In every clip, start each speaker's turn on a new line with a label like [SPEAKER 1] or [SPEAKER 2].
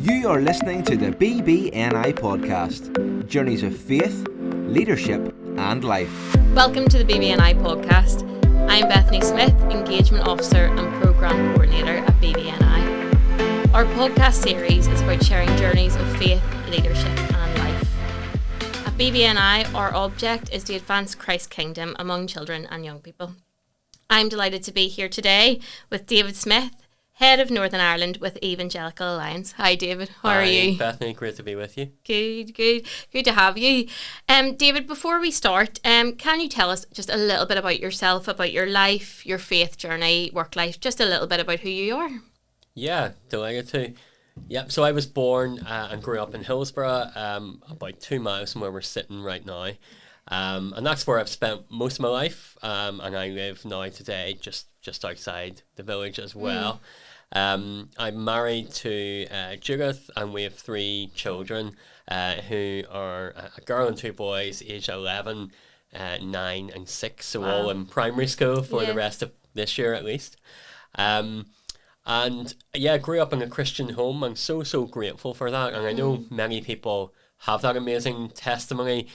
[SPEAKER 1] You are listening to the BBNI podcast, Journeys of Faith, Leadership and Life.
[SPEAKER 2] Welcome to the BBNI podcast. I'm Bethany Smyth, Engagement Officer and Programme Coordinator at BBNI. Our podcast series is about sharing journeys of faith, leadership and life. At BBNI, our object is to advance Christ's kingdom among children and young people. I'm delighted to be here today with David Smyth, Head of Northern Ireland with Evangelical Alliance. Hi David, how are you?
[SPEAKER 3] Bethany, great to be with you.
[SPEAKER 2] Good to have you. David, before we start, can you tell us just a little bit about yourself, about your life, your faith journey, work life, just a little bit about who you are?
[SPEAKER 3] Yeah, delighted to. Yep, so I was born and grew up in Hillsborough, about 2 miles from where we're sitting right now. And that's where I've spent most of my life, and I live now today just outside the village as well. I'm married to Judith, and we have 3 children who are a girl and 2 boys, aged 11, 9 and 6, so all in primary school for the rest of this year at least. And yeah, I grew up in a Christian home. I'm so grateful for that, and I know many people have that amazing testimony,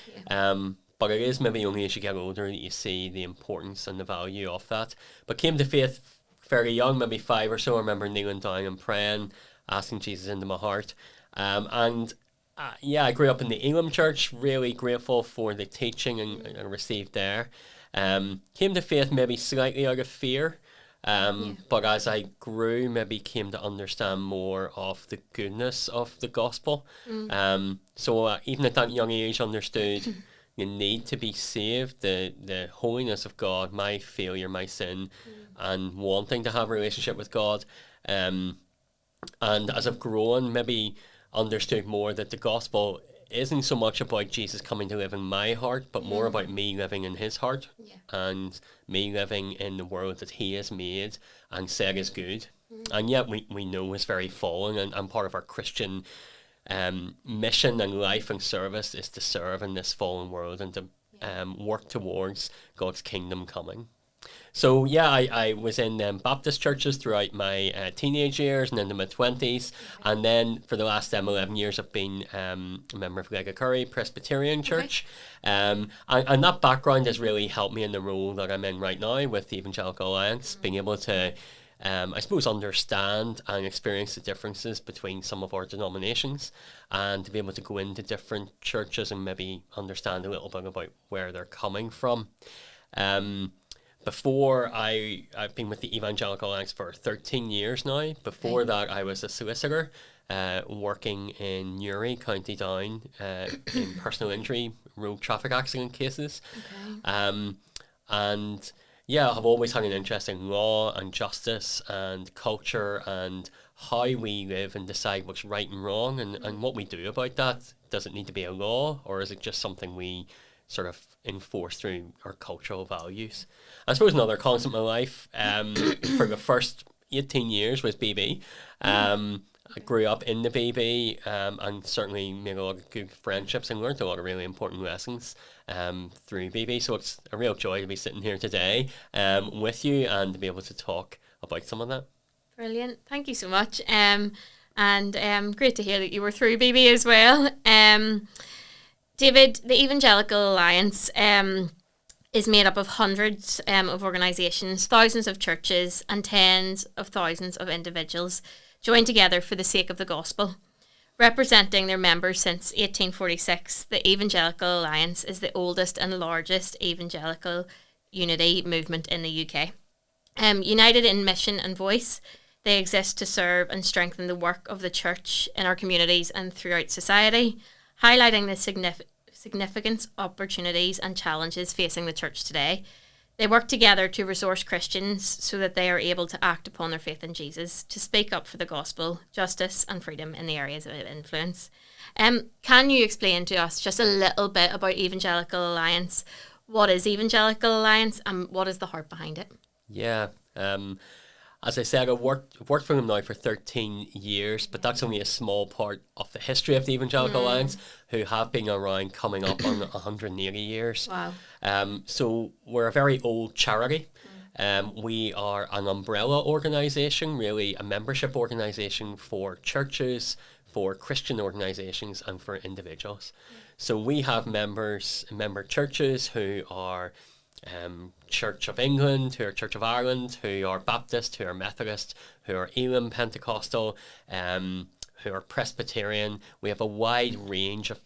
[SPEAKER 3] but it is maybe only as you get older that you see the importance and the value of that. But came to faith fairly young, maybe 5 or so. I remember kneeling down and praying, asking Jesus into my heart. I grew up in the Elam Church, really grateful for the teaching and I received there. Came to faith maybe slightly out of fear, but as I grew, maybe came to understand more of the goodness of the gospel. So even at that young age, understood the need to be saved, the holiness of God, my failure, my sin, and wanting to have a relationship with God. And as I've grown, maybe understood more that the gospel isn't so much about Jesus coming to live in my heart, but more about me living in his heart and me living in the world that he has made and said is good. And yet we know is very fallen, and part of our Christian mission and life and service is to serve in this fallen world and to work towards God's kingdom coming. So yeah, I was in Baptist churches throughout my teenage years and into my 20s, and then for the last 11 years I've been a member of Curry Presbyterian Church, and that background has really helped me in the role that I'm in right now with the Evangelical Alliance, being able to I suppose understand and experience the differences between some of our denominations, and to be able to go into different churches and maybe understand a little bit about where they're coming from. Before I've been with the Evangelical Alliance for 13 years now. Before that, I was a solicitor working in Newry, County Down, in personal injury, road traffic accident cases. And yeah, I've always had an interest in law and justice and culture and how we live and decide what's right and wrong and what we do about that. Does it need to be a law, or is it just something we sort of enforce through our cultural values? I suppose another constant in my life for the first 18 years was BB. I grew up in the BB and certainly made a lot of good friendships and learned a lot of really important lessons through BB. So it's a real joy to be sitting here today with you and to be able to talk about some of that.
[SPEAKER 2] Brilliant. Thank you so much. And great to hear that you were through BB as well. David, the Evangelical Alliance is made up of hundreds of organisations, thousands of churches and tens of thousands of individuals joined together for the sake of the gospel. Representing their members since 1846, the Evangelical Alliance is the oldest and largest evangelical unity movement in the UK. United in mission and voice, they exist to serve and strengthen the work of the church in our communities and throughout society, highlighting the significance, opportunities and challenges facing the church today. They work together to resource Christians so that they are able to act upon their faith in Jesus, to speak up for the gospel, justice and freedom in the areas of influence. Can you explain to us just a little bit about Evangelical Alliance? What is Evangelical Alliance and what is the heart behind it?
[SPEAKER 3] Yeah, as I said, I've worked for them now for 13 years, but that's only a small part of the history of the Evangelical Alliance, who have been around coming up on 180 years.
[SPEAKER 2] Wow.
[SPEAKER 3] So we're a very old charity. We are an umbrella organisation, really a membership organisation for churches, for Christian organisations and for individuals. So we have member churches who are Church of England, who are Church of Ireland, who are Baptist, who are Methodist, who are Elim Pentecostal, who are Presbyterian. We have a wide range of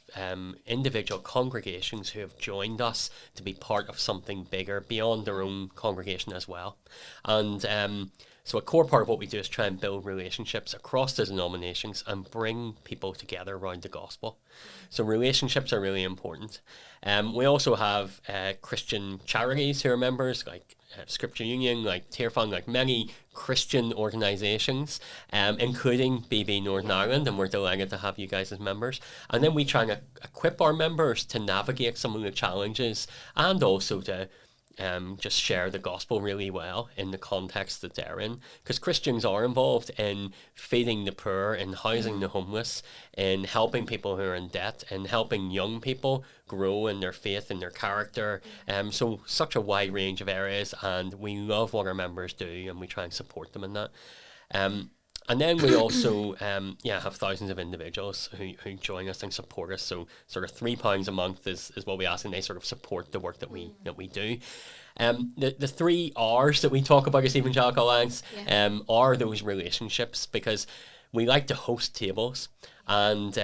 [SPEAKER 3] individual congregations who have joined us to be part of something bigger beyond their own congregation as well. And so a core part of what we do is try and build relationships across the denominations and bring people together around the gospel. So relationships are really important. We also have Christian charities who are members, like Scripture Union, like Tearfund, like many Christian organisations, including BB Northern Ireland, and we're delighted to have you guys as members. And then we try and equip our members to navigate some of the challenges and also to just share the gospel really well in the context that they're in, because Christians are involved in feeding the poor, in housing the homeless, in helping people who are in debt, in helping young people grow in their faith and their character. So such a wide range of areas, and we love what our members do, and we try and support them in that. And then we also have thousands of individuals who join us and support us. So sort of £3 a month is what we ask, and they sort of support the work that we do. The 3 R's that we talk about as Evangelical Alliance are those relationships, because we like to host tables. And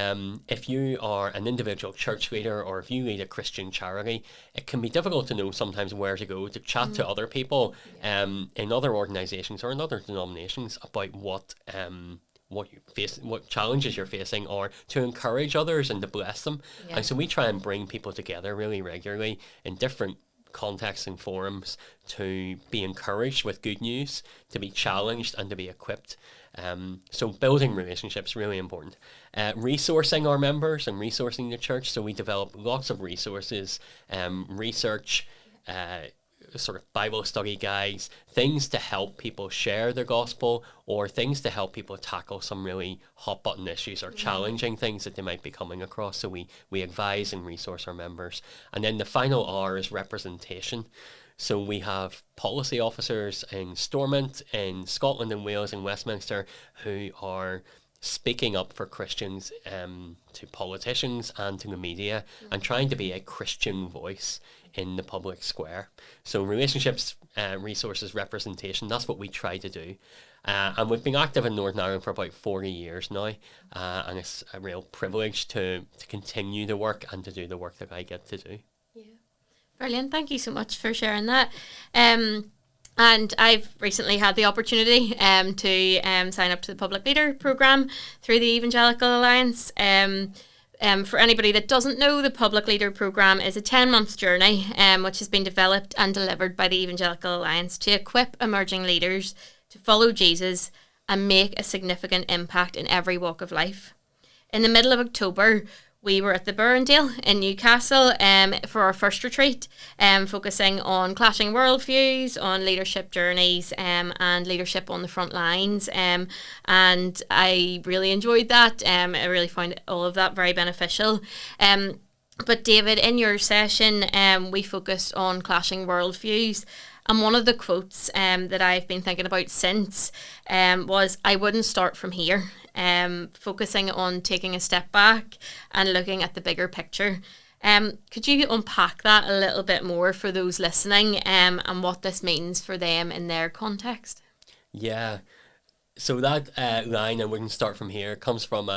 [SPEAKER 3] if you are an individual church leader, or if you lead a Christian charity, it can be difficult to know sometimes where to go to chat to other people in other organisations or in other denominations about what you face, what challenges you're facing, or to encourage others and to bless them. And so we try and bring people together really regularly in different contexts and forums to be encouraged with good news, to be challenged, and to be equipped. So building relationships really important. Resourcing our members and resourcing the church. So we develop lots of resources, research, sort of Bible study guides, things to help people share the gospel, or things to help people tackle some really hot button issues or challenging things that they might be coming across. So we advise and resource our members. And then the final R is representation. So we have policy officers in Stormont, in Scotland and Wales and Westminster, who are speaking up for Christians to politicians and to the media, and trying to be a Christian voice in the public square. So relationships, resources, representation, that's what we try to do. And we've been active in Northern Ireland for about 40 years now, and it's a real privilege to continue the work and to do the work that I get to do.
[SPEAKER 2] Brilliant. Thank you so much for sharing that. And I've recently had the opportunity to sign up to the Public Leader Programme through the Evangelical Alliance. For anybody that doesn't know, the Public Leader Programme is a 10-month journey which has been developed and delivered by the Evangelical Alliance to equip emerging leaders to follow Jesus and make a significant impact in every walk of life. In the middle of October, we were at the Burrendale in Newcastle for our first retreat, focusing on clashing worldviews, on leadership journeys, and leadership on the front lines. And I really enjoyed that. I really found all of that very beneficial. But David, in your session, we focused on clashing worldviews. And one of the quotes that I've been thinking about since was, "I wouldn't start from here," focusing on taking a step back and looking at the bigger picture. Could you unpack that a little bit more for those listening, and what this means for them in their context?
[SPEAKER 3] Yeah. So that line, "I wouldn't start from here," comes from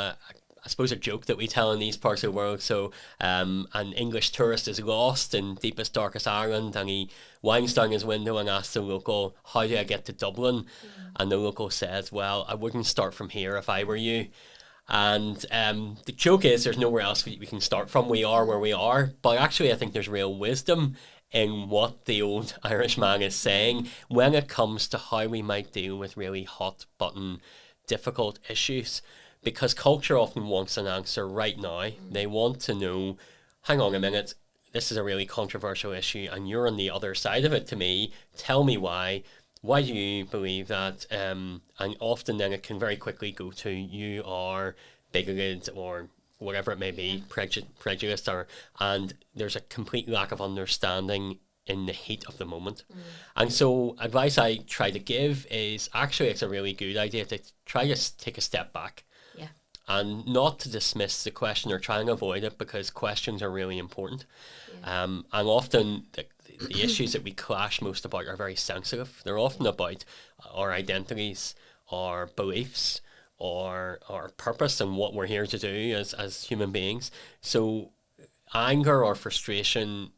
[SPEAKER 3] I suppose a joke that we tell in these parts of the world. So an English tourist is lost in deepest, darkest Ireland, and he winds down his window and asks the local, "How do I get to Dublin?" And the local says, "Well, I wouldn't start from here if I were you." And the joke is there's nowhere else we can start from. We are where we are. But actually, I think there's real wisdom in what the old Irishman is saying when it comes to how we might deal with really hot button, difficult issues. Because culture often wants an answer right now. They want to know, hang on a minute, this is a really controversial issue and you're on the other side of it to me. Tell me why. Why do you believe that? And often then it can very quickly go to, you are bigoted or whatever it may be, prejudiced, and there's a complete lack of understanding in the heat of the moment. And so advice I try to give is, actually it's a really good idea to try to take a step back and not to dismiss the question or try and avoid it, because questions are really important. And often the issues that we clash most about are very sensitive. They're often about our identities, our beliefs, or our purpose and what we're here to do as human beings. So anger or frustration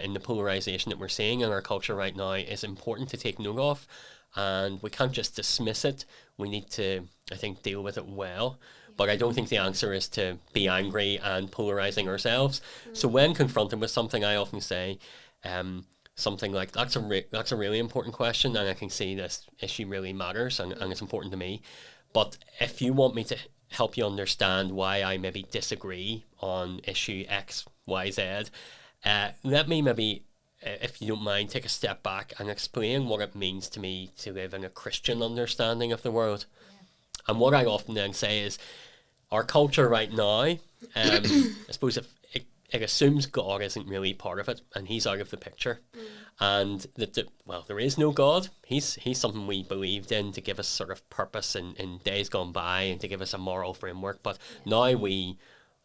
[SPEAKER 3] in the polarization that we're seeing in our culture right now is important to take note of, and we can't just dismiss it. We need to, I think, deal with it well. But I don't think the answer is to be angry and polarizing ourselves. So when confronted with something, I often say something like, that's a really important question, and I can see this issue really matters, and it's important to me. But if you want me to help you understand why I maybe disagree on issue X, Y, Z, let me maybe, if you don't mind, take a step back and explain what it means to me to live in a Christian understanding of the world. And what I often then say is, our culture right now, I suppose it assumes God isn't really part of it, and he's out of the picture. And well, there is no God. He's something we believed in to give us sort of purpose in days gone by, and to give us a moral framework. But now we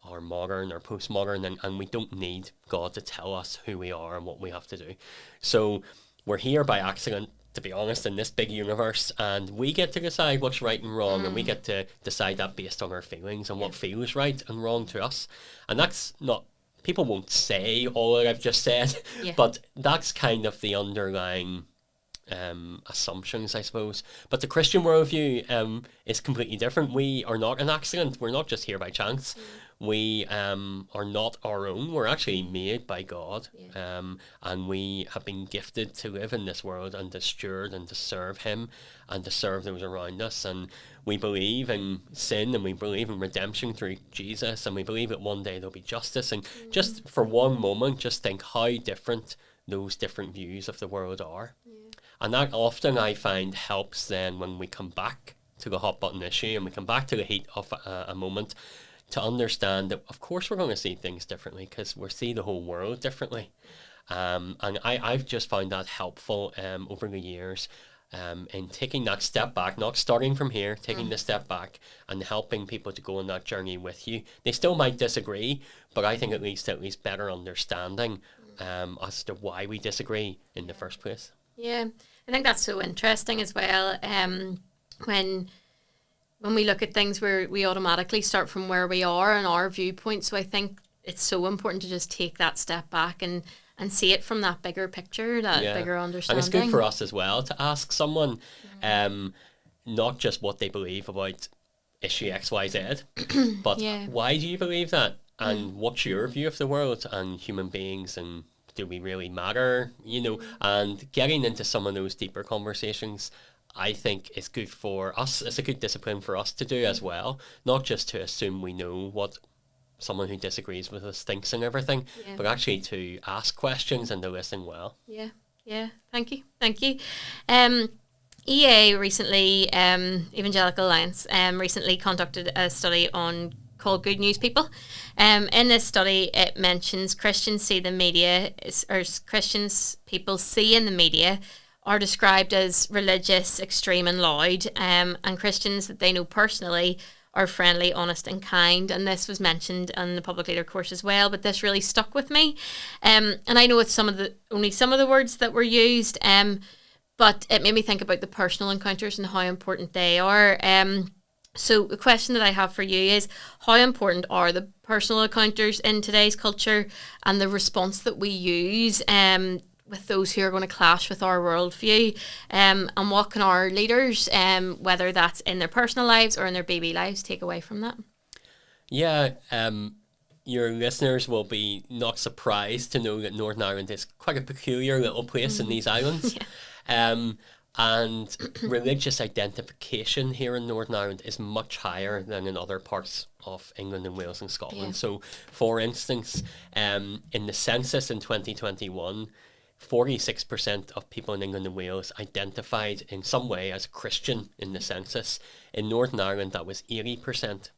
[SPEAKER 3] are modern or postmodern, and we don't need God to tell us who we are and what we have to do. So we're here by accident, to be honest, in this big universe, and we get to decide what's right and wrong, and we get to decide that based on our feelings and what feels right and wrong to us. And that's not, people won't say all that I've just said, but that's kind of the underlying assumptions, I suppose. But the Christian worldview is completely different. We are not an accident. We're not just here by chance. We are not our own. We're actually made by God, and we have been gifted to live in this world and to steward and to serve him and to serve those around us. And we believe in sin, and we believe in redemption through Jesus, and we believe that one day there'll be justice. And just for one moment, just think how different those different views of the world are. And that often, I find, helps then when we come back to the hot button issue and we come back to the heat of a moment, to understand that of course we're going to see things differently, because we see the whole world differently. And I've just found that helpful over the years, in taking that step back, not starting from here, taking the step back and helping people to go on that journey with you. They still might disagree, but I think at least better understanding as to why we disagree in the first place.
[SPEAKER 2] Yeah, I think that's so interesting as well. When we look at things, we automatically start from where we are and our viewpoint. So I think it's so important to just take that step back and see it from that bigger picture, that bigger understanding.
[SPEAKER 3] And it's good for us as well to ask someone not just what they believe about issue X, Y, Z, but why do you believe that? And what's your view of the world and human beings, and do we really matter? And getting into some of those deeper conversations, I think is good for us. It's a good discipline for us to do as well, not just to assume we know what someone who disagrees with us thinks and everything, but actually to ask questions and to listen well. Yeah. Thank
[SPEAKER 2] you. EA recently, Evangelical Alliance, recently conducted a study called Good News People. In this study, it mentions Christians see the media, or Christians people see in the media, are described as religious, extreme and loud, and Christians that they know personally are friendly, honest and kind. And this was mentioned in the public leader course as well, but this really stuck with me. And I know it's only some of the words that were used, but it made me think about the personal encounters and how important they are. So the question that I have for you is, how important are the personal encounters in today's culture, and the response that we use with those who are going to clash with our worldview, and what can our leaders, whether that's in their personal lives or in their BB lives, take away from that?
[SPEAKER 3] Yeah, your listeners will be not surprised to know that Northern Ireland is quite a peculiar little place in these islands. And religious identification here in Northern Ireland is much higher than in other parts of England and Wales and Scotland. So, for instance, in the census in 2021, 46% of people in England and Wales identified in some way as Christian in the census. In Northern Ireland, that was 80%.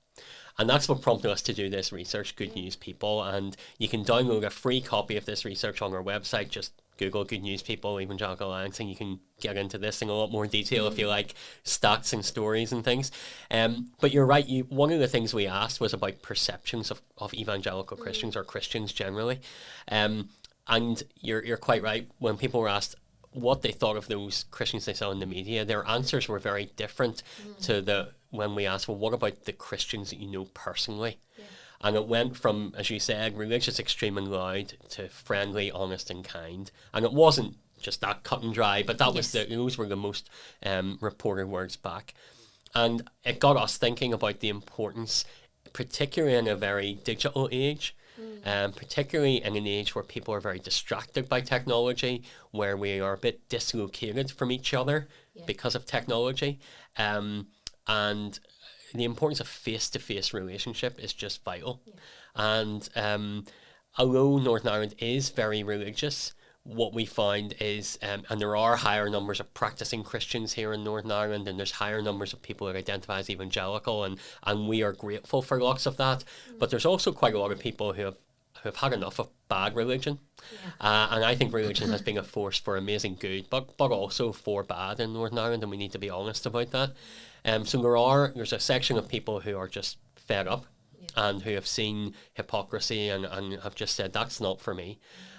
[SPEAKER 3] And that's what prompted us to do this research, Good News People. And you can download a free copy of this research on our website. Just Google Good News People, Evangelical Alliance, and you can get into this in a lot more detail if you like stats and stories and things. But you're right, one of the things we asked was about perceptions of evangelical Christians or Christians generally. And you're quite right. When people were asked what they thought of those Christians they saw in the media, their answers were very different to when we asked, well, what about the Christians that you know personally? Yeah. And it went from, as you said, religious, extreme and loud to friendly, honest and kind. And it wasn't just that cut and dry, but that was those were the most reported words back. And it got us thinking about the importance, particularly in a very digital age, particularly in an age where people are very distracted by technology, where we are a bit dislocated from each other because of technology. And the importance of face-to-face relationship is just vital. Yeah. And although Northern Ireland is very religious, what we find is, and there are higher numbers of practicing Christians here in Northern Ireland, and there's higher numbers of people that identify as evangelical, and we are grateful for lots of that. But there's also quite a lot of people who have had enough of bad religion. Yeah. And I think religion has been a force for amazing good, but also for bad in Northern Ireland, and we need to be honest about that. So there's a section of people who are just fed up and who have seen hypocrisy and have just said, that's not for me.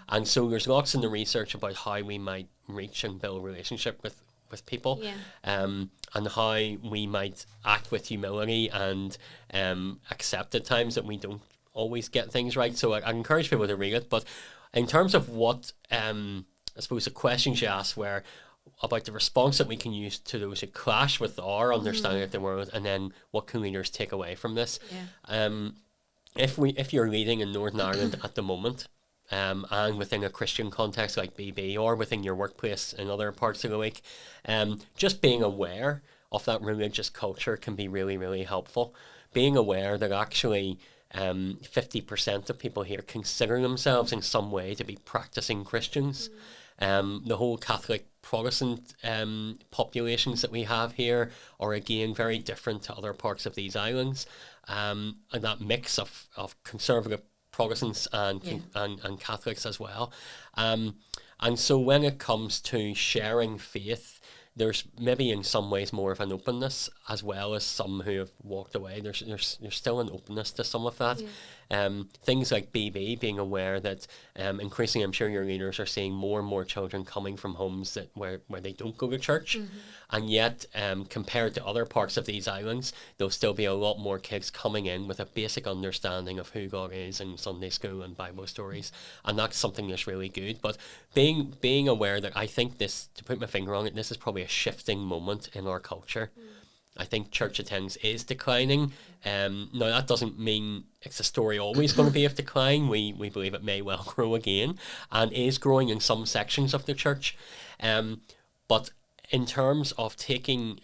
[SPEAKER 3] And so there's lots in the research about how we might reach and build a relationship with people, and how we might act with humility and accept at times that we don't always get things right. So I encourage people to read it. But in terms of what, I suppose the questions you asked were about the response that we can use to those who clash with our understanding of the world, and then what can leaders take away from this. If you're leading in Northern Ireland at the moment, and within a Christian context like BB, or within your workplace in other parts of the week, just being aware of that religious culture can be really, really helpful. Being aware that actually 50% of people here consider themselves in some way to be practicing Christians. The whole Catholic Protestant populations that we have here are again very different to other parts of these islands, and that mix of conservative Protestants and Catholics as well. And so when it comes to sharing faith, there's maybe in some ways more of an openness, as well as some who have walked away. There's still an openness to some of that. Things like BB, being aware that increasingly, I'm sure your leaders are seeing more and more children coming from homes where they don't go to church, and yet compared to other parts of these islands, there'll still be a lot more kids coming in with a basic understanding of who God is in Sunday school and Bible stories, and that's something that's really good. But being aware that I think this, to put my finger on it, this is probably a shifting moment in our culture. I think church attendance is declining. Now that doesn't mean it's a story always going to be of decline. We believe it may well grow again, and is growing in some sections of the church. But in terms of taking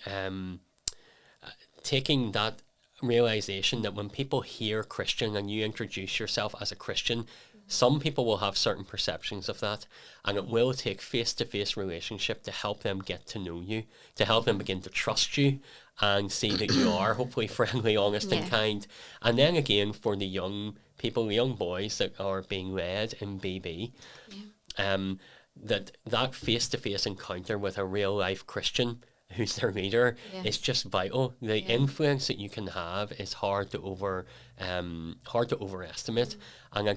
[SPEAKER 3] that realization that when people hear Christian and you introduce yourself as a Christian, some people will have certain perceptions of that, and it will take face-to-face relationship to help them get to know you, to help them begin to trust you and see that you are hopefully friendly, honest and kind. And then again, for the young people, the young boys that are being led in BB, that face-to-face encounter with a real-life Christian who's their leader is just vital. The influence that you can have is hard to overestimate, and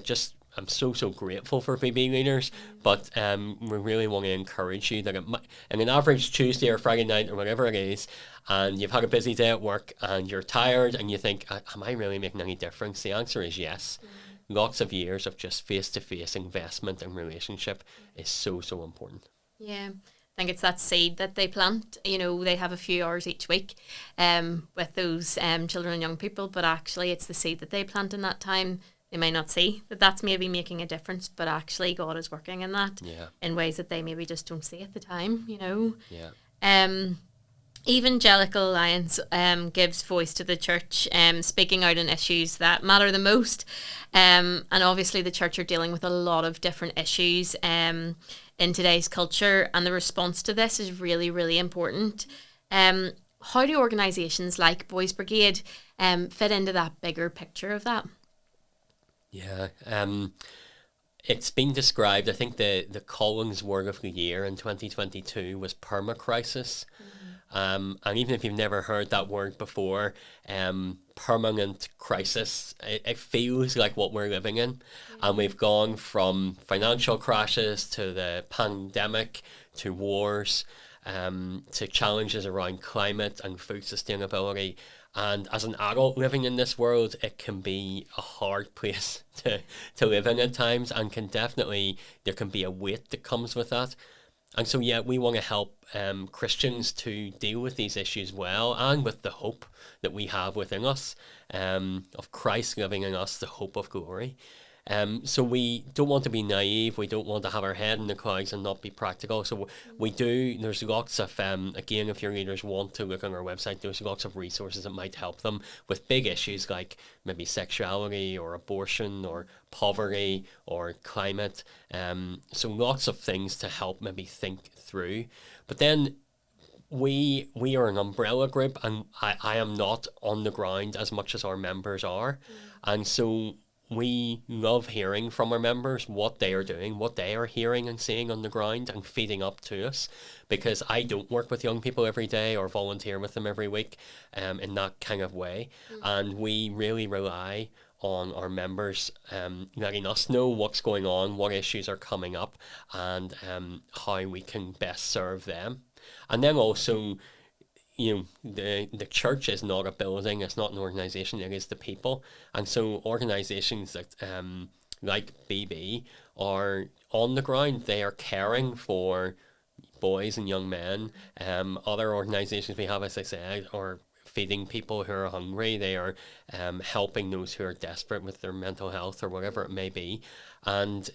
[SPEAKER 3] I'm so grateful for BB leaders, but we really want to encourage you that in an average Tuesday or Friday night or whatever it is, and you've had a busy day at work and you're tired and you think, am I really making any difference? The answer is yes. Lots of years of just face-to-face investment and relationship is so important.
[SPEAKER 2] Yeah. I think it's that seed that they plant. You know, they have a few hours each week with those children and young people, but actually it's the seed that they plant in that time. They may not see that that's maybe making a difference, but actually God is working in that in ways that they maybe just don't see at the time, you know. Evangelical Alliance gives voice to the church, speaking out on issues that matter the most. And obviously the church are dealing with a lot of different issues in today's culture, and the response to this is really, really important. How do organisations like Boys Brigade fit into that bigger picture of that?
[SPEAKER 3] Yeah, it's been described, I think the Collins word of the year in 2022 was permacrisis. And even if you've never heard that word before, permanent crisis, it feels like what we're living in. And we've gone from financial crashes to the pandemic to wars, to challenges around climate and food sustainability. And as an adult living in this world, it can be a hard place to live in at times, and there can be a weight that comes with that. And so, yeah, we want to help Christians to deal with these issues well, and with the hope that we have within us, of Christ living in us, the hope of glory. So we don't want to be naive. We don't want to have our head in the clouds and not be practical. So there's lots of, again, if your leaders want to look on our website, there's lots of resources that might help them with big issues like maybe sexuality or abortion or poverty or climate. So lots of things to help maybe think through. But then we are an umbrella group, and I am not on the ground as much as our members are. And so we love hearing from our members what they are doing, what they are hearing and seeing on the ground and feeding up to us, because I don't work with young people every day or volunteer with them every week in that kind of way. And we really rely on our members letting us know what's going on, what issues are coming up, and how we can best serve them. And then also, the church is not a building, it's not an organization, it is the people. And so organizations that like BB are on the ground, they are caring for boys and young men. Other organizations we have, as I said, are feeding people who are hungry. They are helping those who are desperate with their mental health or whatever it may be. And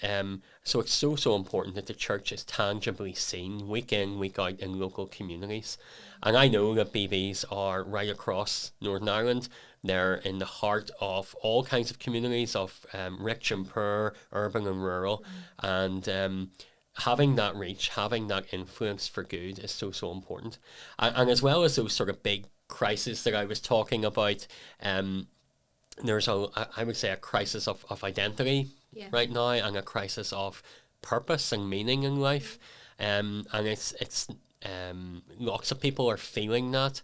[SPEAKER 3] so it's so important that the church is tangibly seen week in, week out in local communities. And I know that BBs are right across Northern Ireland. They're in the heart of all kinds of communities, of rich and poor, urban and rural. And having that reach, having that influence for good is so important. And as well as those sort of big crises that I was talking about, there's I would say a crisis of identity right now, and a crisis of purpose and meaning in life. And it's lots of people are feeling that.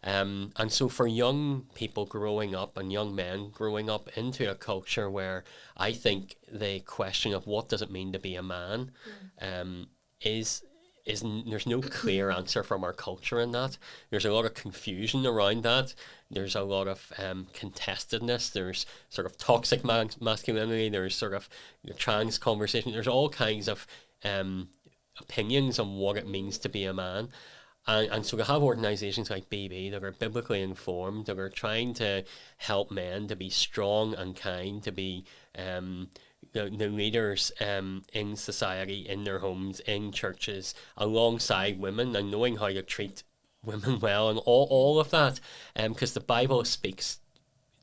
[SPEAKER 3] And so for young people growing up and young men growing up into a culture where I think the question of what does it mean to be a man is there's no clear answer from our culture in that. There's a lot of confusion around that. There's a lot of contestedness. There's sort of toxic masculinity. There's sort of trans conversation. There's all kinds of opinions on what it means to be a man. And so to have organisations like BB that are biblically informed, that are trying to help men to be strong and kind, to be the leaders in society, in their homes, in churches, alongside women, and knowing how to treat women well, and all of that, because the Bible speaks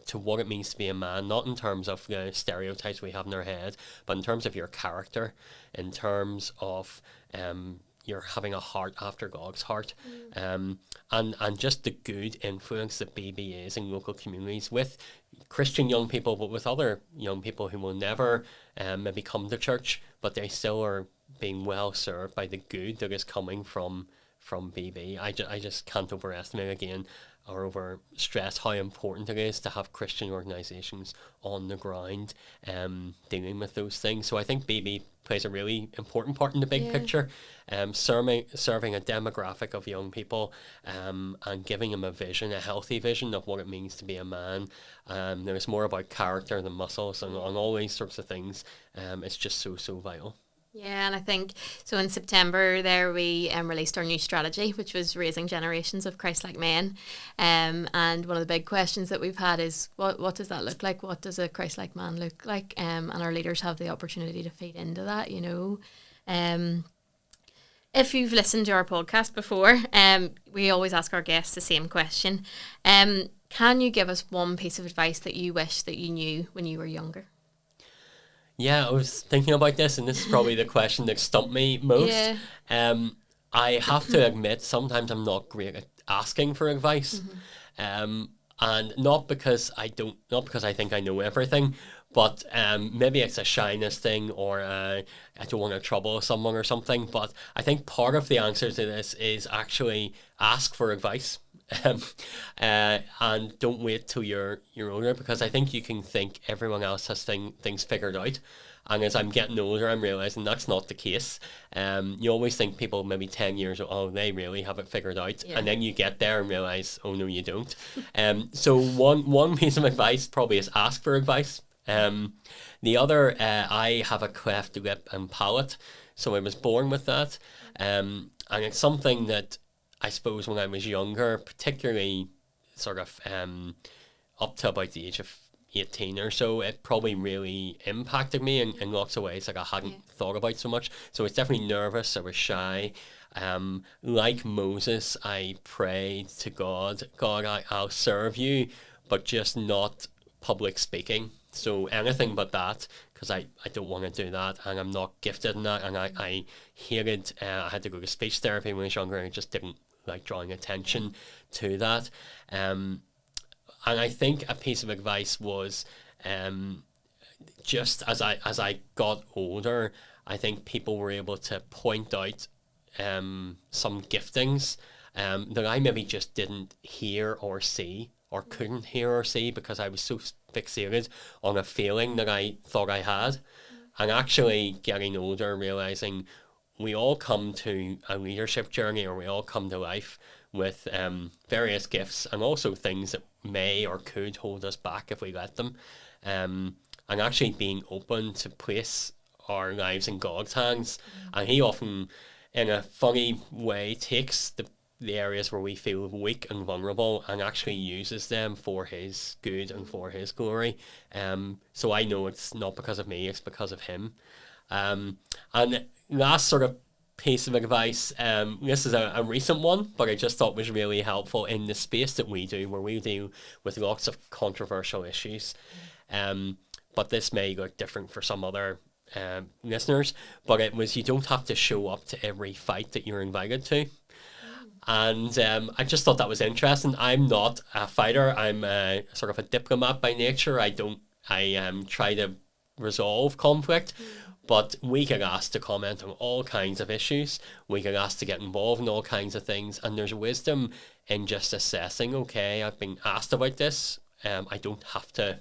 [SPEAKER 3] to what it means to be a man, not in terms of the stereotypes we have in our head, but in terms of your character, in terms of you're having a heart after God's heart, and just the good influence that BB is in local communities with Christian young people, but with other young people who will never maybe come to church, but they still are being well served by the good that is coming from BB. I just can't overestimate again or overstress how important it is to have Christian organisations on the ground dealing with those things. So I think BB plays a really important part in the big picture, serving a demographic of young people, and giving them a vision, a healthy vision of what it means to be a man. There's more about character than muscles, and on all these sorts of things. It's just so vital.
[SPEAKER 2] Yeah, and I think, so in September there we released our new strategy, which was raising generations of Christ-like men. And one of the big questions that we've had is, what does that look like? What does a Christ-like man look like? And our leaders have the opportunity to feed into that, If you've listened to our podcast before, we always ask our guests the same question. Can you give us one piece of advice that you wish that you knew when you were younger?
[SPEAKER 3] Yeah, I was thinking about this, and this is probably the question that stumped me most. Yeah. I have to admit, sometimes I'm not great at asking for advice, and not because I think I know everything, But maybe it's a shyness thing, or I don't want to trouble someone or something. But I think part of the answer to this is actually ask for advice. And don't wait till you're older, because I think you can think everyone else has things figured out. And as I'm getting older, I'm realising that's not the case. You always think people maybe 10 years old, oh, they really have it figured out. Yeah. And then you get there and realise, oh, no, you don't. So one piece of advice probably is ask for advice. The other, I have a cleft lip and palate, so I was born with that. And it's something that I suppose when I was younger, particularly sort of up to about the age of 18 or so, it probably really impacted me in lots of ways like I hadn't thought about so much. So I was definitely nervous, I was shy. Like Moses, I prayed to God, I'll serve you, but just not public speaking. So anything but that, because I don't want to do that, and I'm not gifted in that, and I hated, I had to go to speech therapy when I was younger, and I just didn't like drawing attention to that. And I think a piece of advice was, just as I got older, I think people were able to point out some giftings that I maybe just didn't hear or see, or couldn't hear or see, because I was so fixated on a feeling that I thought I had. And actually getting older, realising we all come to a leadership journey, or we all come to life with various gifts, and also things that may or could hold us back if we let them. And actually being open to place our lives in God's hands. And he often, in a funny way, takes the areas where we feel weak and vulnerable and actually uses them for his good and for his glory. So I know it's not because of me, it's because of him. And last sort of piece of advice, this is a recent one, but I just thought was really helpful in the space that we do, where we deal with lots of controversial issues. But this may look different for some other listeners, but it was, you don't have to show up to every fight that you're invited to. And I just thought that was interesting. I'm not a fighter. I'm sort of a diplomat by nature. I try to resolve conflict, but we get asked to comment on all kinds of issues. We get asked to get involved in all kinds of things. And there's wisdom in just assessing, okay, I've been asked about this. I don't have to.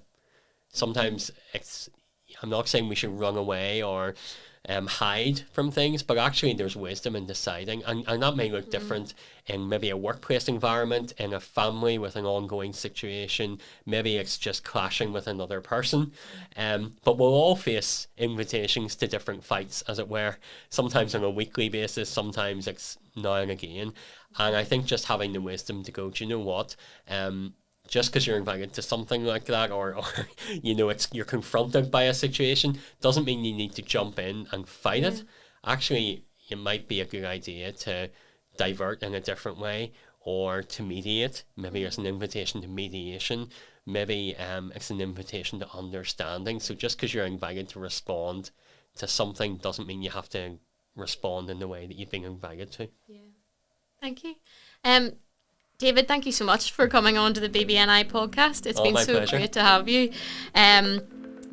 [SPEAKER 3] Sometimes I'm not saying we should run away or hide from things, but actually there's wisdom in deciding, and that may look different in maybe a workplace environment, in a family with an ongoing situation, maybe it's just clashing with another person, but we'll all face invitations to different fights, as it were, sometimes on a weekly basis, sometimes it's now and again. And I think just having the wisdom to go, do you know what, just because you're invited to something like that, or you know, you're confronted by a situation, doesn't mean you need to jump in and fight it. Actually, it might be a good idea to divert in a different way, or to mediate. Maybe it's an invitation to mediation. Maybe it's an invitation to understanding. So just because you're invited to respond to something doesn't mean you have to respond in the way that you've been invited to.
[SPEAKER 2] Yeah. Thank you. David, thank you so much for coming on to the BBNI podcast. It's been so pleasure. Great to have you.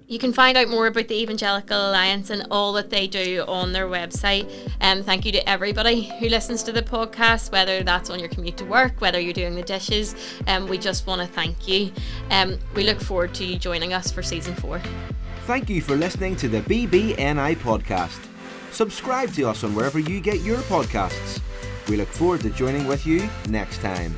[SPEAKER 2] You can find out more about the Evangelical Alliance and all that they do on their website. Thank you to everybody who listens to the podcast, whether that's on your commute to work, whether you're doing the dishes. We just want to thank you. We look forward to you joining us for season 4.
[SPEAKER 1] Thank you for listening to the BBNI podcast. Subscribe to us on wherever you get your podcasts. We look forward to joining with you next time.